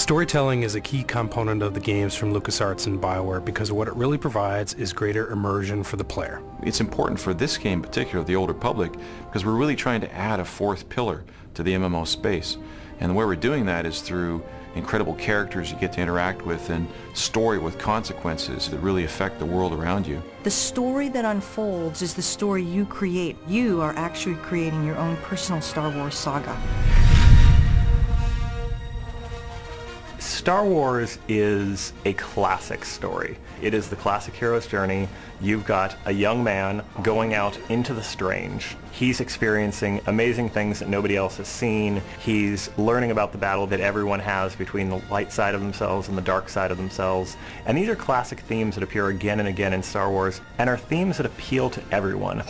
Storytelling is a key component of the games from LucasArts and BioWare because what it really provides is greater immersion for the player. It's important for this game in particular, The Old Republic, because we're really trying to add a fourth pillar to the MMO space. And the way we're doing that is through incredible characters you get to interact with and story with consequences that really affect the world around you. The story that unfolds is the story you create. You are actually creating your own personal Star Wars saga. Star Wars is a classic story. It is the classic hero's journey. You've got a young man going out into the strange. He's experiencing amazing things that nobody else has seen. He's learning about the battle that everyone has between the light side of themselves and the dark side of themselves. And these are classic themes that appear again and again in Star Wars and are themes that appeal to everyone.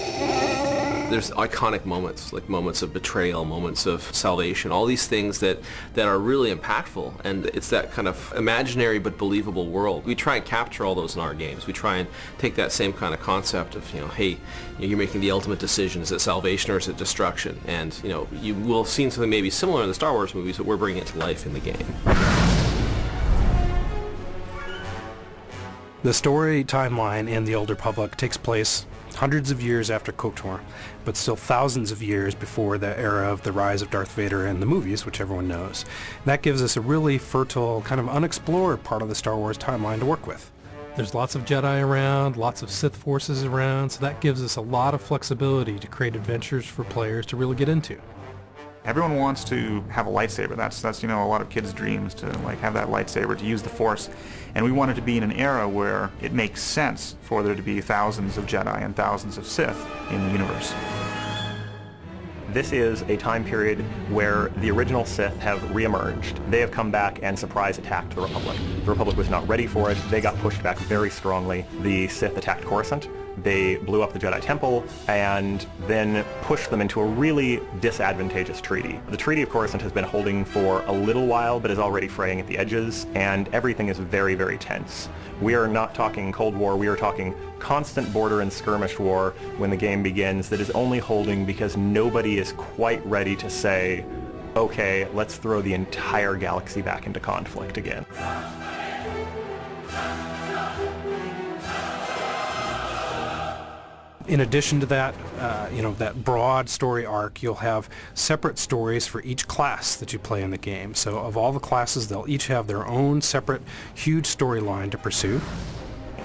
There's iconic moments, like moments of betrayal, moments of salvation, all these things that are really impactful, and it's that kind of imaginary but believable world. We try and capture all those in our games. We try and take that same kind of concept of, hey, you're making the ultimate decision. Is it salvation or is it destruction? And, you will have seen something maybe similar in the Star Wars movies, but we're bringing it to life in the game. The story timeline in The Old Republic takes place hundreds of years after KOTOR, but still thousands of years before the era of the rise of Darth Vader in the movies, which everyone knows. That gives us a really fertile, kind of unexplored part of the Star Wars timeline to work with. There's lots of Jedi around, lots of Sith forces around, so that gives us a lot of flexibility to create adventures for players to really get into. Everyone wants to have a lightsaber. That's a lot of kids' dreams, to have that lightsaber, to use the Force. And we want it to be in an era where it makes sense for there to be thousands of Jedi and thousands of Sith in the universe. This is a time period where the original Sith have reemerged. They have come back and surprise attacked the Republic. The Republic was not ready for it. They got pushed back very strongly. The Sith attacked Coruscant. They blew up the Jedi Temple and then pushed them into a really disadvantageous treaty. The Treaty of Coruscant has been holding for a little while but is already fraying at the edges, and everything is very, very tense. We are not talking Cold War, we are talking constant border and skirmish war when the game begins that is only holding because nobody is quite ready to say, okay, let's throw the entire galaxy back into conflict again. In addition to that, that broad story arc, you'll have separate stories for each class that you play in the game. So of all the classes, they'll each have their own separate, huge storyline to pursue.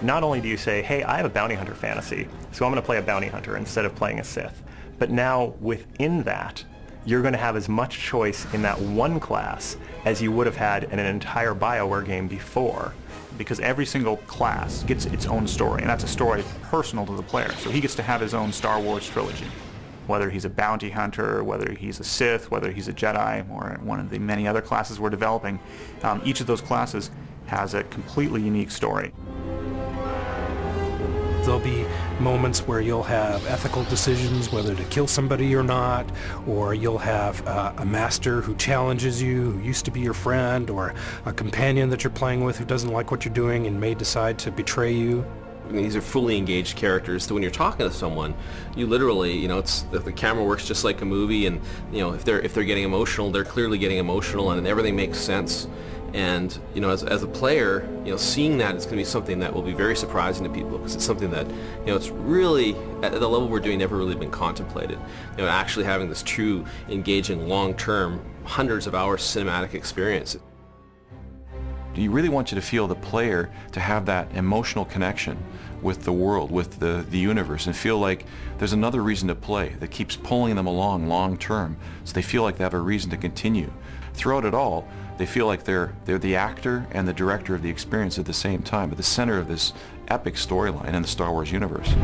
Not only do you say, hey, I have a bounty hunter fantasy, so I'm going to play a bounty hunter instead of playing a Sith, but now within that, you're going to have as much choice in that one class as you would have had in an entire BioWare game before. Because every single class gets its own story, and that's a story personal to the player. So he gets to have his own Star Wars trilogy. Whether he's a bounty hunter, whether he's a Sith, whether he's a Jedi, or one of the many other classes we're developing, each of those classes has a completely unique story. There'll be moments where you'll have ethical decisions, whether to kill somebody or not, or you'll have a master who challenges you, who used to be your friend, or a companion that you're playing with who doesn't like what you're doing and may decide to betray you. These are fully engaged characters, so when you're talking to someone, you literally, the camera works just like a movie, and if they're getting emotional, they're clearly getting emotional, and everything makes sense. And as a player, seeing that is going to be something that will be very surprising to people, because it's something that it's really at the level we're doing never really been contemplated. Actually having this true, engaging, long-term, hundreds of hours cinematic experience. You really want you to feel the player to have that emotional connection with the world, with the universe, and feel like there's another reason to play that keeps pulling them along long term, so they feel like they have a reason to continue. Throughout it all, they feel like they're the actor and the director of the experience at the same time, at the center of this epic storyline in the Star Wars universe.